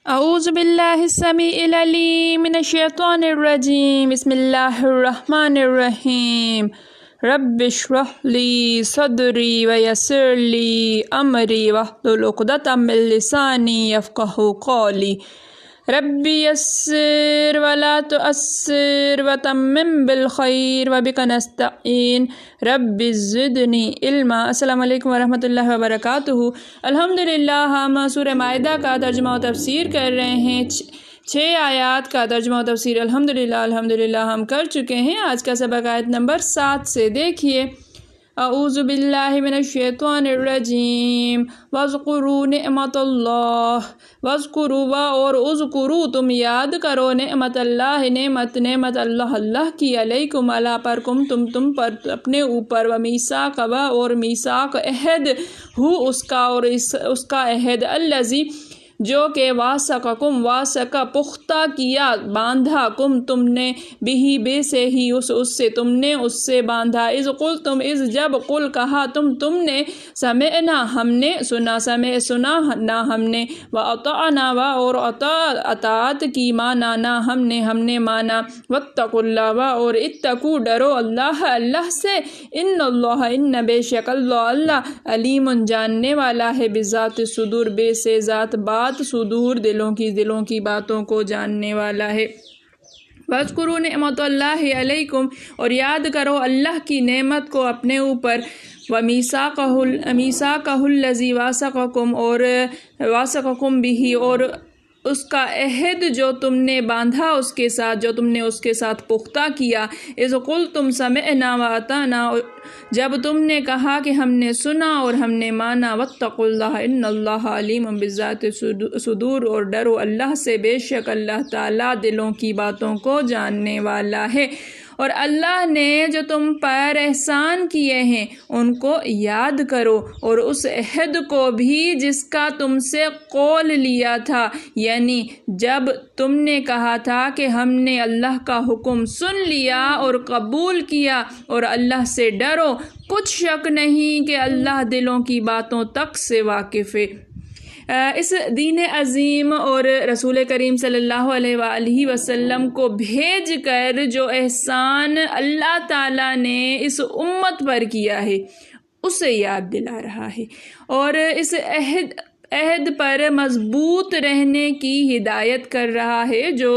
اعوذ باللہ السمیع العلیم من الشیطان الرجیم بسم اللہ الرحمن الرحیم رب اشرح لی صدری ویسر لی امری واحلل عقدۃ من لسانی یفقہوا قولی رب یسر ولا تعسر وتمم بالخیر وبک نستعین رب زدنی علما۔ السلام علیکم ورحمۃ اللہ وبرکاتہ۔ الحمدللہ ہم سورہ مائدہ کا ترجمہ و تفسیر کر رہے ہیں۔ 6 آیات کا ترجمہ و تفسیر الحمدللہ ہم کر چکے ہیں۔ آج کا سبق آیت نمبر 7 سے دیکھیے۔ اعوذ باللہ من الشیطان الرجیم واذکروا نعمت اللہ واذکروا اور اذکروا تم یاد کرو نعمت اللہ نعمت اللہ کی علیکم اللہ پر تم پر اپنے اوپر ومیثاق اور میثاق عہد ہو اس کا اور اس کا عہد الذی جو کہ واسقکم پختہ کیا باندھا تم نے بھی بے سے ہی اس سے تم نے اس سے باندھا جب قل کہا تم نے سمعنا ہم نے سنا نہ ہم نے واطعنا اور اطاعت کی مانا نہ ہم نے مانا واتقوا اللہ اور اتقوا ڈرو اللہ سے ان بے شک اللہ علیم جاننے والا ہے بذات صدور بے سے ذات بات صدور دلوں کی باتوں کو جاننے والا ہے۔ واذکروا نعمت اللہ علیکم اور یاد کرو اللہ کی نعمت کو اپنے اوپر ومیثاقہ الذی واثقکم اور واثقکم بہ اور اس کا عہد جو تم نے باندھا اس کے ساتھ جو تم نے اس کے ساتھ پختہ کیا اذ قلتم سمعنا واطعنا جب تم نے کہا کہ ہم نے سنا اور ہم نے مانا واتقوا اللہ ان اللہ علیم بذات صدور اور ڈرو اللہ سے بے شک اللہ تعالیٰ دلوں کی باتوں کو جاننے والا ہے۔ اور اللہ نے جو تم پر احسان کیے ہیں ان کو یاد کرو اور اس عہد کو بھی جس کا تم سے قول لیا تھا، یعنی جب تم نے کہا تھا کہ ہم نے اللہ کا حکم سن لیا اور قبول کیا اور اللہ سے ڈرو، کچھ شک نہیں کہ اللہ دلوں کی باتوں تک سے واقف ہے۔ اس دین عظیم اور رسول کریم صلی اللہ علیہ وآلہ وسلم کو بھیج کر جو احسان اللہ تعالیٰ نے اس امت پر کیا ہے اسے یاد دلا رہا ہے اور اس عہد پر مضبوط رہنے کی ہدایت کر رہا ہے جو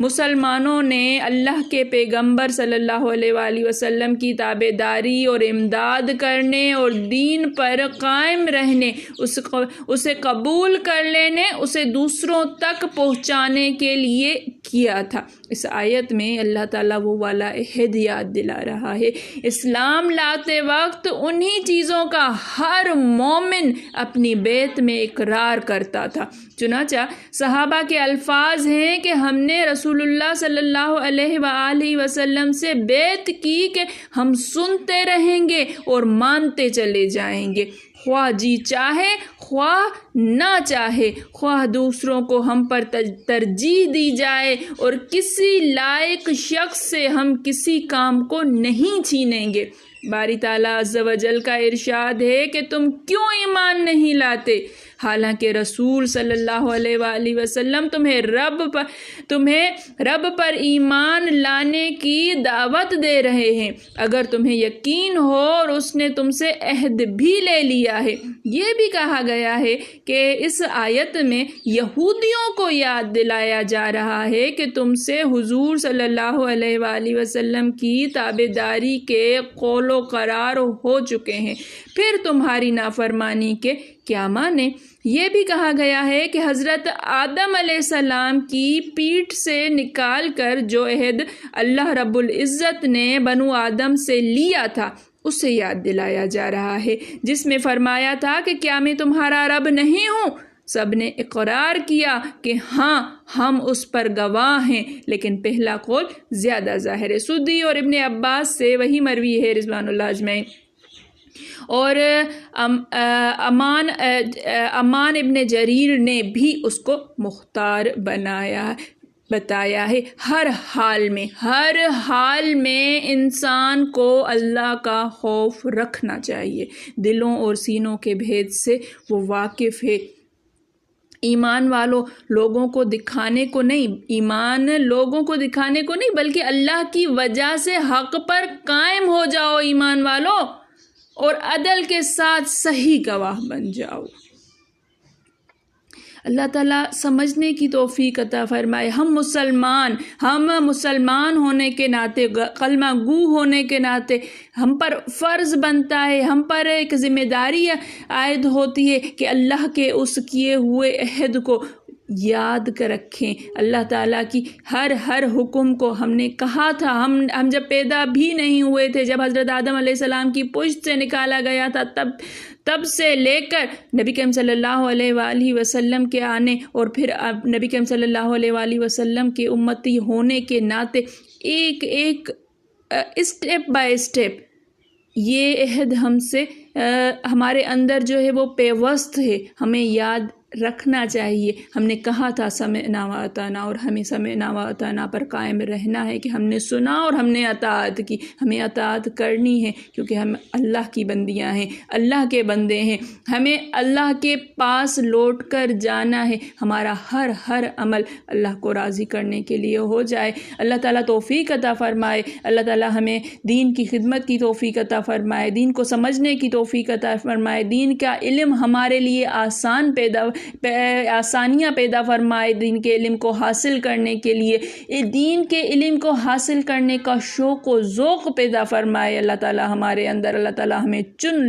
مسلمانوں نے اللہ کے پیغمبر صلی اللہ علیہ وآلہ وسلم کی تابع داری اور امداد کرنے اور دین پر قائم رہنے، اسے قبول کر لینے، اسے دوسروں تک پہنچانے کے لیے کیا تھا۔ اس آیت میں اللہ تعالیٰ وہ والا عہد یاد دلا رہا ہے۔ اسلام لاتے وقت انہی چیزوں کا ہر مومن اپنی بیت میں اقرار کرتا تھا۔ چنانچہ صحابہ کے الفاظ ہیں کہ ہم نے رسول اللہ صلی اللہ علیہ وآلہ وسلم سے بیعت کی کہ ہم سنتے رہیں گے اور مانتے چلے جائیں گے، خواہ جی چاہے خواہ نہ چاہے، خواہ دوسروں کو ہم پر ترجیح دی جائے اور کسی لائق شخص سے ہم کسی کام کو نہیں چھینیں گے۔ باری تعالیٰ عز و جل کا ارشاد ہے کہ تم کیوں ایمان نہیں لاتے حالانکہ رسول صلی اللہ علیہ وآلہ وسلم تمہیں رب پر ایمان لانے کی دعوت دے رہے ہیں، اگر تمہیں یقین ہو اور اس نے تم سے عہد بھی لے لیا ہے۔ یہ بھی کہا گیا ہے کہ اس آیت میں یہودیوں کو یاد دلایا جا رہا ہے کہ تم سے حضور صلی اللہ علیہ وآلہ وسلم کی تابع داری کے قول و قرار ہو چکے ہیں، پھر تمہاری نافرمانی کے کیا مانے۔ یہ بھی کہا گیا ہے کہ حضرت آدم علیہ السلام کی پیٹھ سے نکال کر جو عہد اللہ رب العزت نے بنو آدم سے لیا تھا اسے یاد دلایا جا رہا ہے، جس میں فرمایا تھا کہ کیا میں تمہارا رب نہیں ہوں؟ سب نے اقرار کیا کہ ہاں ہم اس پر گواہ ہیں، لیکن پہلا قول زیادہ ظاہر ہے۔ سدی اور ابن عباس سے وہی مروی ہے رضوان اللہ اجمعین۔ اور امان ابن جریر نے بھی اس کو مختار بتایا ہے۔ ہر حال میں انسان کو اللہ کا خوف رکھنا چاہیے، دلوں اور سینوں کے بھید سے وہ واقف ہے۔ ایمان والوں لوگوں کو دکھانے کو نہیں، ایمان لوگوں کو دکھانے کو نہیں، بلکہ اللہ کی وجہ سے حق پر قائم ہو جاؤ ایمان والوں، اور عدل کے ساتھ صحیح گواہ بن جاؤ۔ اللہ تعالیٰ سمجھنے کی توفیق عطا فرمائے۔ ہم مسلمان ہونے کے ناطے، کلمہ گو ہونے کے ناطے ہم پر فرض بنتا ہے، ہم پر ایک ذمہ داری عائد ہوتی ہے کہ اللہ کے اس کیے ہوئے عہد کو یاد کر رکھیں۔ اللہ تعالیٰ کی ہر حکم کو ہم نے کہا تھا، ہم جب پیدا بھی نہیں ہوئے تھے، جب حضرت آدم علیہ السلام کی پشت سے نکالا گیا تھا، تب سے لے کر نبی کریم صلی اللہ علیہ وآلہ وسلم کے آنے، اور پھر اب نبی کریم صلی اللہ علیہ وآلہ وسلم کے امتی ہونے کے ناطے ایک اسٹیپ بائی اسٹیپ یہ عہد ہم سے ہمارے اندر جو ہے وہ پیوست ہے، ہمیں یاد رکھنا چاہیے۔ ہم نے کہا تھا سمعنا و اطعنا، اور ہمیں سمعنا و اطعنا پر قائم رہنا ہے کہ ہم نے سنا اور ہم نے اطاعت کی، ہمیں اطاعت کرنی ہے، کیونکہ ہم اللہ کی بندیاں ہیں، اللہ کے بندے ہیں، ہمیں اللہ کے پاس لوٹ کر جانا ہے، ہمارا ہر عمل اللہ کو راضی کرنے کے لیے ہو جائے۔ اللہ تعالیٰ توفیق عطا فرمائے، اللہ تعالیٰ ہمیں دین کی خدمت کی توفیق عطا فرمائے، دین کو سمجھنے کی توفیق عطا فرمائے، دین کا علم ہمارے لیے آسانیاں پیدا فرمائے، دین کے علم کو حاصل کرنے کے لیے، دین کے علم کو حاصل کرنے کا شوق و ذوق پیدا فرمائے اللہ تعالیٰ ہمارے اندر۔ اللہ تعالیٰ ہمیں چن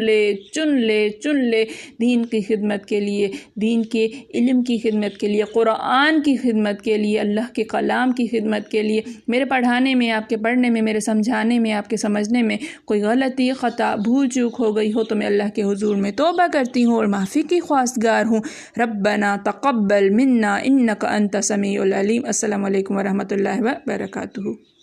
لے دین کی خدمت کے لیے، دین کے علم کی خدمت کے لیے، قرآن کی خدمت کے لیے، اللہ کے کلام کی خدمت کے لیے۔ میرے پڑھانے میں، آپ کے پڑھنے میں، میرے سمجھانے میں، آپ کے سمجھنے میں کوئی غلطی، خطا، بھول چوک ہو گئی ہو تو میں اللہ کے حضور میں توبہ کرتی ہوں اور معافی کی خواستگار ہوں۔ ربنا تقبل منا انک انت السمیع العلیم۔ السلام علیکم ورحمۃ اللہ وبرکاتہ۔